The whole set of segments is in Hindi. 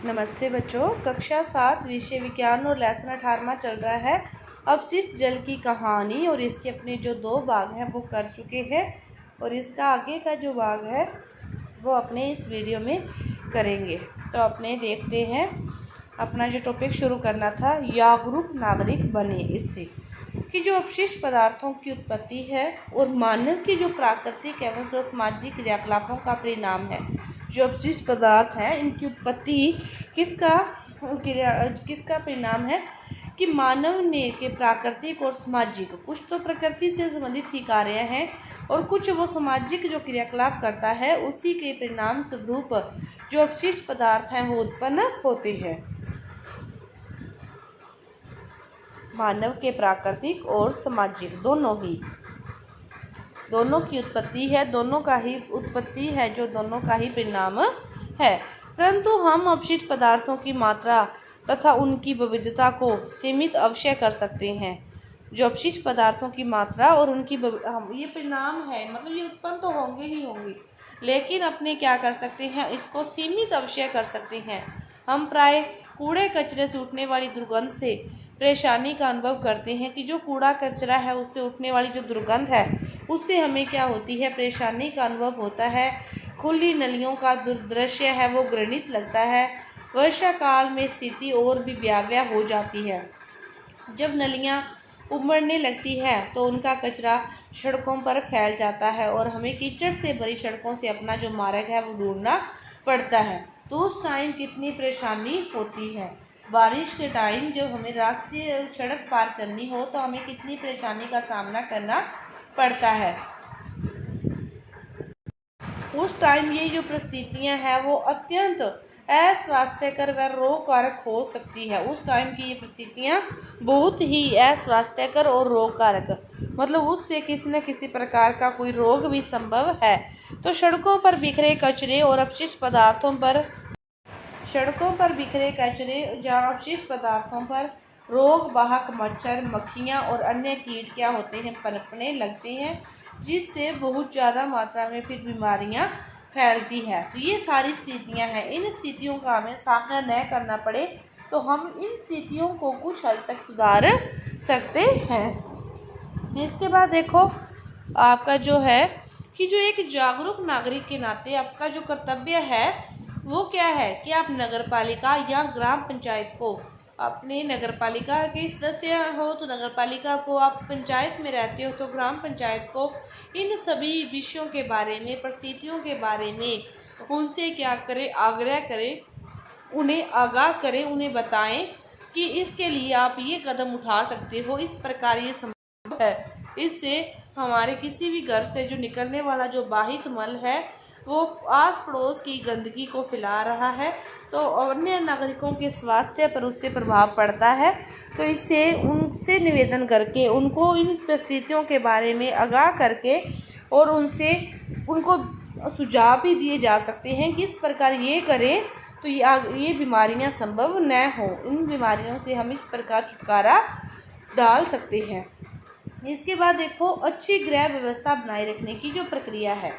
नमस्ते बच्चों, कक्षा 7 विषय विज्ञान और लेसन 18वां चल रहा है। अपशिष्ट जल की कहानी और इसके अपने जो 2 भाग हैं वो कर चुके हैं और इसका आगे का जो भाग है वो अपने इस वीडियो में करेंगे। तो अपने देखते हैं, अपना जो टॉपिक शुरू करना था, जागरूक नागरिक बने, इससे कि जो अपशिष्ट पदार्थों की उत्पत्ति है और मानव की जो प्राकृतिक एवं सामाजिक क्रियाकलापों का परिणाम है। जो अपशिष्ट पदार्थ हैं इनकी उत्पत्ति किसका परिणाम है कि मानव ने के प्राकृतिक और सामाजिक, कुछ तो प्रकृति से संबंधित ही कार्य हैं और कुछ वो सामाजिक जो क्रियाकलाप करता है उसी के परिणाम स्वरूप जो अपशिष्ट पदार्थ हैं वो उत्पन्न होते हैं। मानव के प्राकृतिक और सामाजिक दोनों की उत्पत्ति है, दोनों का ही उत्पत्ति है, जो दोनों का ही परिणाम है। परंतु हम अपशिष्ट पदार्थों की मात्रा तथा उनकी विविधता को सीमित अवश्य कर सकते हैं। जो अपशिष्ट पदार्थों की मात्रा और उनकी ये परिणाम है, मतलब ये उत्पन्न तो होंगे ही होंगे, लेकिन अपने क्या कर सकते हैं, इसको सीमित अवश्य कर सकते हैं। हम प्राय कूड़े कचरे से उठने वाली दुर्गंध से परेशानी का अनुभव करते हैं कि जो कूड़ा कचरा है उससे उठने वाली जो दुर्गंध है उससे हमें क्या होती है, परेशानी का अनुभव होता है। खुली नलियों का दृश्य है वो घृणित लगता है। वर्षा काल में स्थिति और भी भयावह हो जाती है। जब नलियाँ उमड़ने लगती है तो उनका कचरा सड़कों पर फैल जाता है और हमें कीचड़ से भरी सड़कों से अपना जो मार्ग है वो ढूंढना पड़ता है। तो उस टाइम कितनी परेशानी होती है। बारिश के टाइम जब हमें रास्ते सड़क पार करनी हो तो हमें कितनी परेशानी का सामना करना पड़ता है। उस टाइम ये जो परिस्थितियां हैं वो अत्यंत अस्वास्थ्यकर व रोगकारक हो सकती है। उस टाइम की ये परिस्थितियां बहुत ही अस्वास्थ्यकर और रोगकारक, मतलब उससे किसी न किसी प्रकार का कोई रोग भी संभव है। तो सड़कों पर बिखरे कचरे और अपशिष्ट पदार्थों पर जहाँ अपशिष्ट पदार्थों पर रोग वाहक मच्छर, मक्खियाँ और अन्य कीट क्या होते हैं, पनपने लगते हैं, जिससे बहुत ज़्यादा मात्रा में फिर बीमारियाँ फैलती है। तो ये सारी स्थितियाँ हैं। इन स्थितियों का हमें सामना न करना पड़े तो हम इन स्थितियों को कुछ हद तक सुधार सकते हैं। इसके बाद देखो, आपका जो है कि जो एक जागरूक नागरिक के नाते आपका जो कर्तव्य है वो क्या है कि आप नगर पालिका या ग्राम पंचायत को, अपने नगर पालिका के सदस्य हो तो नगर पालिका को, आप पंचायत में रहते हो तो ग्राम पंचायत को, इन सभी विषयों के बारे में, परिस्थितियों के बारे में उनसे क्या करें, आग्रह करें, उन्हें आगाह करें, उन्हें बताएं कि इसके लिए आप ये कदम उठा सकते हो, इस प्रकार ये संभव है। इससे हमारे किसी भी घर से जो निकलने वाला जो बाहित मल है वो आस पड़ोस की गंदगी को फैला रहा है तो अन्य नागरिकों के स्वास्थ्य पर उससे प्रभाव पड़ता है। तो इससे उनसे निवेदन करके उनको इन परिस्थितियों के बारे में आगाह करके और उनको सुझाव भी दिए जा सकते हैं कि इस प्रकार ये करें तो ये बीमारियां संभव न हो। इन बीमारियों से हम इस प्रकार छुटकारा डाल सकते हैं। इसके बाद देखो, अच्छी गृह व्यवस्था बनाए रखने की जो प्रक्रिया है।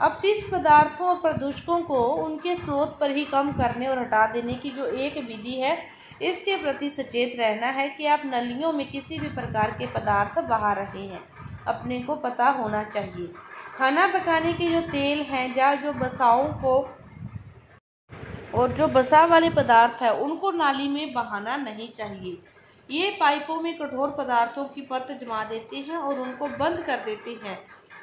अपशिष्ट पदार्थों और प्रदूषकों को उनके स्रोत पर ही कम करने और हटा देने की जो एक विधि है, इसके प्रति सचेत रहना है कि आप नलियों में किसी भी प्रकार के पदार्थ बहा रहे हैं, अपने को पता होना चाहिए। खाना पकाने के जो तेल हैं या जो बसाओं को और जो बसा वाले पदार्थ है उनको नाली में बहाना नहीं चाहिए। ये पाइपों में कठोर पदार्थों की परत जमा देते हैं और उनको बंद कर देते हैं,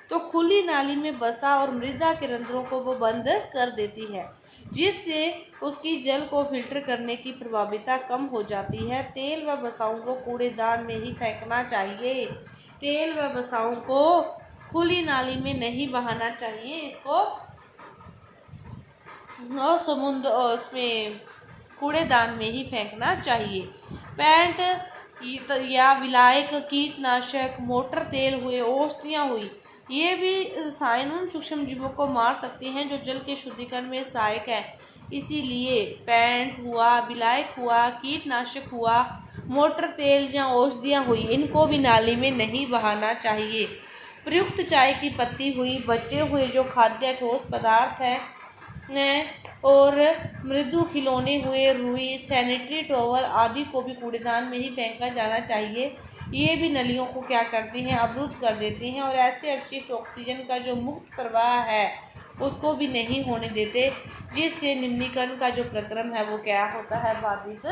तो खुली नाली में बसा और मृदा के रंध्रों को वो बंद कर देती है, जिससे उसकी जल को फिल्टर करने की प्रभाविता कम हो जाती है। तेल व बसाओं को कूड़ेदान में ही फेंकना चाहिए। तेल व बसाओं को खुली नाली में नहीं बहाना चाहिए, इसको समुद्र उसमें कूड़ेदान में ही फेंकना चाहिए। पेंट या विलायक, कीटनाशक, मोटर तेल हुए, औषधियाँ हुई, ये भी रसायन उन सूक्ष्म जीवों को मार सकते हैं जो जल के शुद्धिकरण में सहायक है। इसीलिए पेंट हुआ, विलायक हुआ, कीटनाशक हुआ, मोटर तेल या औषधियाँ हुई, इनको भी नाली में नहीं बहाना चाहिए। प्रयुक्त चाय की पत्ती हुई, बचे हुए जो खाद्य ठोस पदार्थ हैं और मृदु खिलौने हुए, रुई, सैनिटरी टॉवल आदि को भी कूड़ेदान में ही फेंका जाना चाहिए। ये भी नलियों को क्या करते हैं, अवरुद्ध कर देते हैं और ऐसे अपशिष्ट ऑक्सीजन का जो मुक्त प्रवाह है उसको भी नहीं होने देते, जिससे निम्नीकरण का जो प्रक्रम है वो क्या होता है, बाधित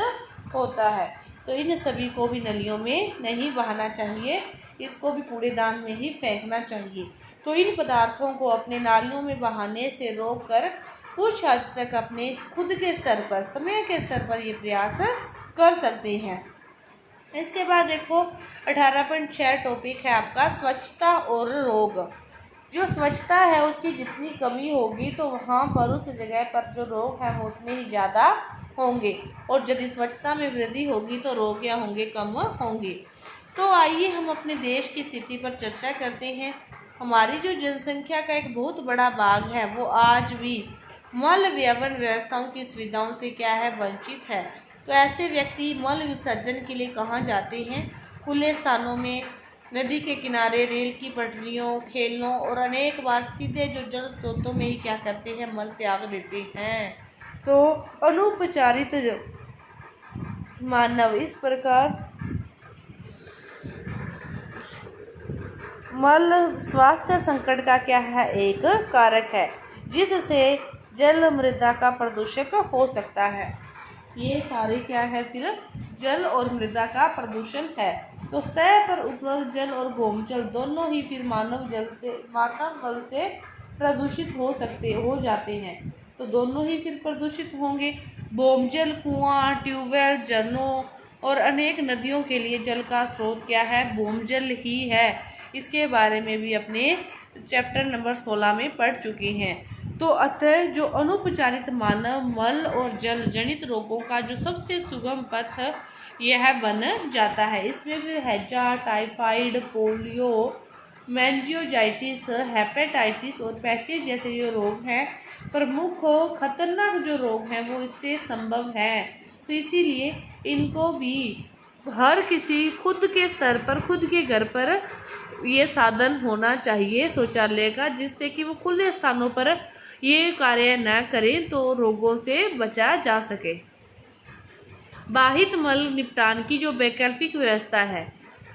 होता है। तो इन सभी को भी नलियों में नहीं बहाना चाहिए, इसको भी कूड़ेदान में ही फेंकना चाहिए। तो इन पदार्थों को अपने नालियों में बहाने से रोककर कुछ हद तक अपने खुद के स्तर पर, समय के स्तर पर ये प्रयास कर सकते हैं। इसके बाद देखो 18.6 टॉपिक है आपका स्वच्छता और रोग। जो स्वच्छता है उसकी जितनी कमी होगी तो वहाँ पर उस जगह पर जो रोग है वो उतने ही ज़्यादा होंगे, और यदि स्वच्छता में वृद्धि होगी तो रोग क्या होंगे, कम होंगे। तो आइए हम अपने देश की स्थिति पर चर्चा करते हैं। हमारी जो जनसंख्या का एक बहुत बड़ा भाग है वो आज भी मल व्यवन व्यवस्थाओं की सुविधाओं से क्या है, वंचित है। तो ऐसे व्यक्ति मल विसर्जन के लिए कहाँ जाते हैं, खुले स्थानों में, नदी के किनारे, रेल की पटरियों, खेलों और अनेक बार सीधे जो जल स्रोतों में ही क्या करते हैं, मल त्याग देते हैं। तो अनुपचारित मानव इस प्रकार मल स्वास्थ्य संकट का क्या है, एक कारक है, जिससे जल मृदा का प्रदूषक हो सकता है। ये सारे क्या है, फिर जल और मृदा का प्रदूषण है। तो सतह पर उपलब्ध जल और भौमजल दोनों ही फिर मानव बल से प्रदूषित हो जाते हैं। तो दोनों ही फिर प्रदूषित होंगे। भौमजल कुआं, ट्यूबवेल, झरनों और अनेक नदियों के लिए जल का स्रोत क्या है, भौमजल ही है। इसके बारे में भी अपने चैप्टर नंबर 16 में पढ़ चुके हैं। तो अतः जो अनुपचारित मानव मल और जल जनित रोगों का जो सबसे सुगम पथ यह बन जाता है। इसमें फिर हैजा, टाइफाइड, पोलियो, मेनिंजाइटिस, हेपेटाइटिस और पैचेस जैसे जो रोग हैं, प्रमुख खतरनाक जो रोग हैं वो इससे संभव है। तो इसीलिए इनको भी हर किसी खुद के स्तर पर, खुद के घर पर ये साधन होना चाहिए शौचालय का, जिससे कि वो खुले स्थानों पर ये कार्य न करें तो रोगों से बचा जा सके। बाहित मल निपटान की जो वैकल्पिक व्यवस्था है,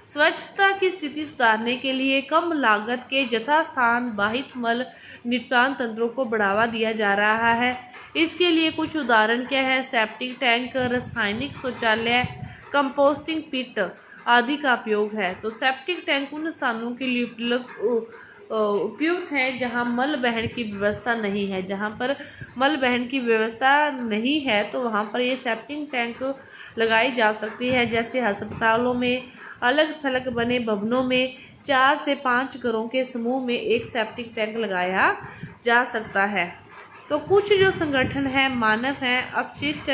स्वच्छता की स्थिति सुधारने के लिए कम लागत के यथास्थान बाहित मल निपटान तंत्रों को बढ़ावा दिया जा रहा है। इसके लिए कुछ उदाहरण क्या है, सेप्टिक टैंक, रासायनिक शौचालय, कंपोस्टिंग पिट आदि का उपयोग है। तो सेप्टिक टैंक उन स्थानों के लिए उपयुक्त है जहां मल बहन की व्यवस्था नहीं है। जहां पर मल बहन की व्यवस्था नहीं है तो वहां पर ये सेप्टिक टैंक लगाई जा सकती है। जैसे अस्पतालों में, अलग थलग बने भवनों में 4 से 5 घरों के समूह में एक सेप्टिक टैंक लगाया जा सकता है। तो कुछ जो संगठन है, मानव हैं, अपशिष्ट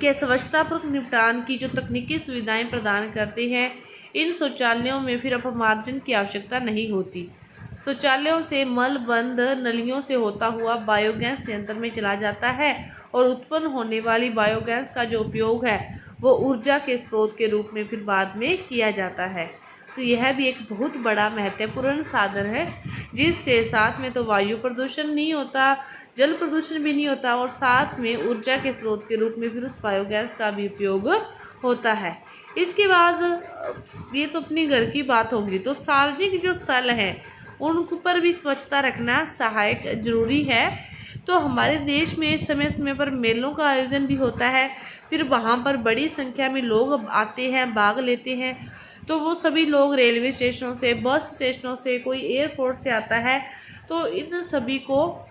के स्वच्छतापूर्वक निपटान की जो तकनीकी सुविधाएं प्रदान करते हैं, इन शौचालयों में फिर अपमार्जन की आवश्यकता नहीं होती। शौचालयों से मल बंद नलियों से होता हुआ बायोगैस संयंत्र में चला जाता है और उत्पन्न होने वाली बायोगैस का जो उपयोग है वो ऊर्जा के स्रोत के रूप में फिर बाद में किया जाता है। तो यह भी एक बहुत बड़ा महत्वपूर्ण साधन है, जिससे साथ में तो वायु प्रदूषण नहीं होता, जल प्रदूषण भी नहीं होता और साथ में ऊर्जा के स्रोत के रूप में फिर उस बायोगैस का भी उपयोग होता है। इसके बाद ये तो अपने घर की बात होगी, तो सार्वजनिक जो स्थल हैं उन पर भी स्वच्छता रखना सहायक जरूरी है। तो हमारे देश में समय समय पर मेलों का आयोजन भी होता है, फिर वहाँ पर बड़ी संख्या में लोग आते हैं, भाग लेते हैं। तो वो सभी लोग रेलवे स्टेशनों से, बस स्टेशनों से, कोई एयरपोर्ट से आता है, तो इन सभी को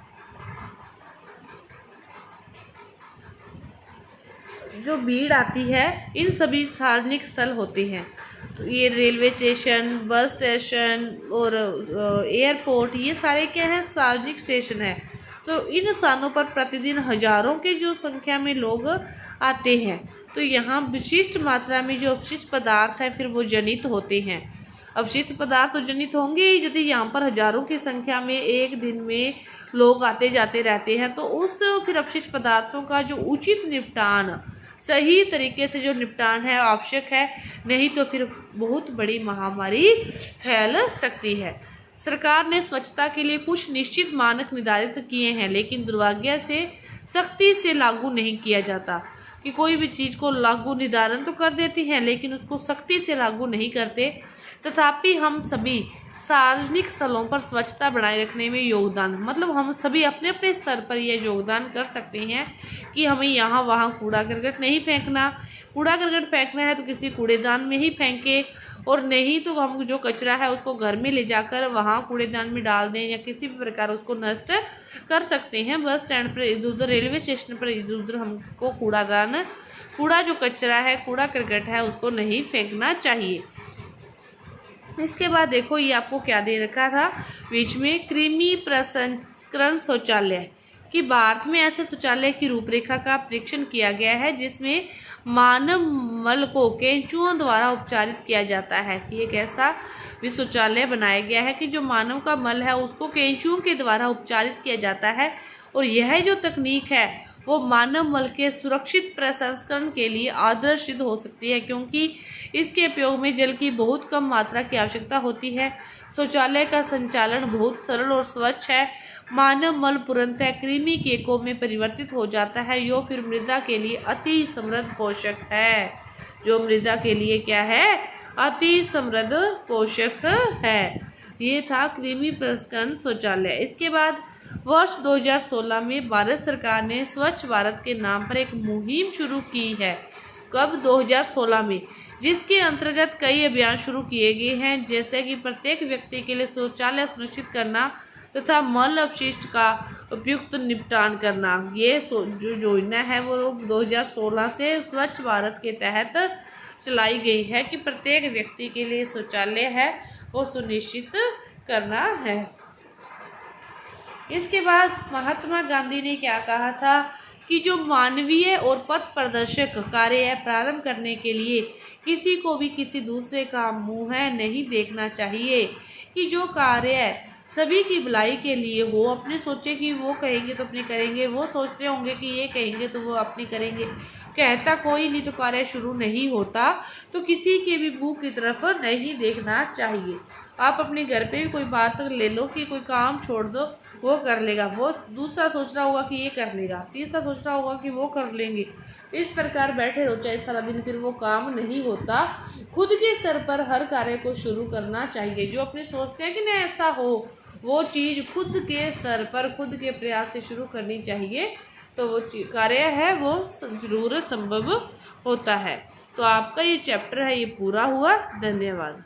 जो भीड़ आती है, इन सभी सार्वजनिक स्थल होते हैं। तो ये रेलवे स्टेशन, बस स्टेशन और एयरपोर्ट, ये सारे क्या है, सार्वजनिक स्टेशन है। तो इन स्थानों पर प्रतिदिन हजारों के जो संख्या में लोग आते हैं। तो यहाँ विशिष्ट मात्रा में जो अपशिष्ट पदार्थ हैं फिर वो जनित होते हैं। अपशिष्ट पदार्थ तो जनित होंगे ही, यदि यहाँ पर हजारों की संख्या में एक दिन में लोग आते जाते रहते हैं तो उस फिर अपशिष्ट पदार्थों का जो उचित निपटान, सही तरीके से जो निपटान है आवश्यक है, नहीं तो फिर बहुत बड़ी महामारी फैल सकती है। सरकार ने स्वच्छता के लिए कुछ निश्चित मानक निर्धारित किए हैं, लेकिन दुर्भाग्य से सख्ती से लागू नहीं किया जाता। कि कोई भी चीज़ को लागू निर्धारण तो कर देती हैं, लेकिन उसको सख्ती से लागू नहीं करते। तथापि हम सभी सार्वजनिक स्थलों पर स्वच्छता बनाए रखने में योगदान, मतलब हम सभी अपने अपने स्तर पर यह योगदान कर सकते हैं कि हमें यहाँ वहाँ कूड़ा करकट नहीं फेंकना। कूड़ा करकट फेंकना है तो किसी कूड़ेदान में ही फेंके, और नहीं तो हम जो कचरा है उसको घर में ले जाकर वहाँ कूड़ेदान में डाल दें, या किसी भी प्रकार उसको नष्ट कर सकते हैं। बस स्टैंड पर इधर उधर, रेलवे स्टेशन पर इधर उधर हमको कूड़ा जो कचरा है, कूड़ा करकट है, उसको नहीं फेंकना चाहिए। इसके बाद देखो ये आपको क्या दे रखा था बीच में, कृमि प्रसंस्करण शौचालय। कि भारत में ऐसे शौचालय की रूपरेखा का परीक्षण किया गया है जिसमें मानव मल को केंचुओं द्वारा उपचारित किया जाता है। कि एक ऐसा भी शौचालय बनाया गया है कि जो मानव का मल है उसको केंचुओं के द्वारा उपचारित किया जाता है, और यह जो तकनीक है वो मानव मल के सुरक्षित प्रसंस्करण के लिए आदर्श सिद्ध हो सकती है, क्योंकि इसके उपयोग में जल की बहुत कम मात्रा की आवश्यकता होती है। शौचालय का संचालन बहुत सरल और स्वच्छ है। मानव मल तुरंतः कृमि केकों में परिवर्तित हो जाता है, जो फिर मृदा के लिए अति समृद्ध पोषक है। जो मृदा के लिए क्या है, अति समृद्ध पोषक है। ये था कृमि प्रसंस्करण शौचालय। इसके बाद वर्ष 2016 में भारत सरकार ने स्वच्छ भारत के नाम पर एक मुहिम शुरू की है। कब? 2016 में, जिसके अंतर्गत कई अभियान शुरू किए गए हैं, जैसे कि प्रत्येक व्यक्ति के लिए शौचालय सुनिश्चित करना तथा मल अपशिष्ट का उपयुक्त निपटान करना। ये जो योजना है वो 2016 से स्वच्छ भारत के तहत चलाई गई है कि प्रत्येक व्यक्ति के लिए शौचालय है वो सुनिश्चित करना है। इसके बाद महात्मा गांधी ने क्या कहा था कि जो मानवीय और पथ प्रदर्शक कार्य है प्रारंभ करने के लिए किसी को भी किसी दूसरे का मुंह नहीं देखना चाहिए। कि जो कार्य सभी की भलाई के लिए हो, अपने सोचे कि वो कहेंगे तो अपने करेंगे, वो सोचते होंगे कि ये कहेंगे तो वो अपनी करेंगे, कहता कोई नहीं तो कार्य शुरू नहीं होता। तो किसी के भी मुंह की तरफ नहीं देखना चाहिए। आप अपने घर पे भी कोई बात ले लो कि कोई काम छोड़ दो, वो कर लेगा, वो दूसरा सोच रहा होगा कि ये कर लेगा, तीसरा सोच रहा होगा कि वो कर लेंगे। इस प्रकार बैठे रहो चाहे सारा दिन, फिर वो काम नहीं होता। खुद के स्तर पर हर कार्य को शुरू करना चाहिए। जो अपने सोचते हैं कि नहीं ऐसा हो, वो चीज़ खुद के स्तर पर खुद के प्रयास से शुरू करनी चाहिए, तो वो कार्य है वो जरूर संभव होता है। तो आपका ये चैप्टर है ये पूरा हुआ। धन्यवाद।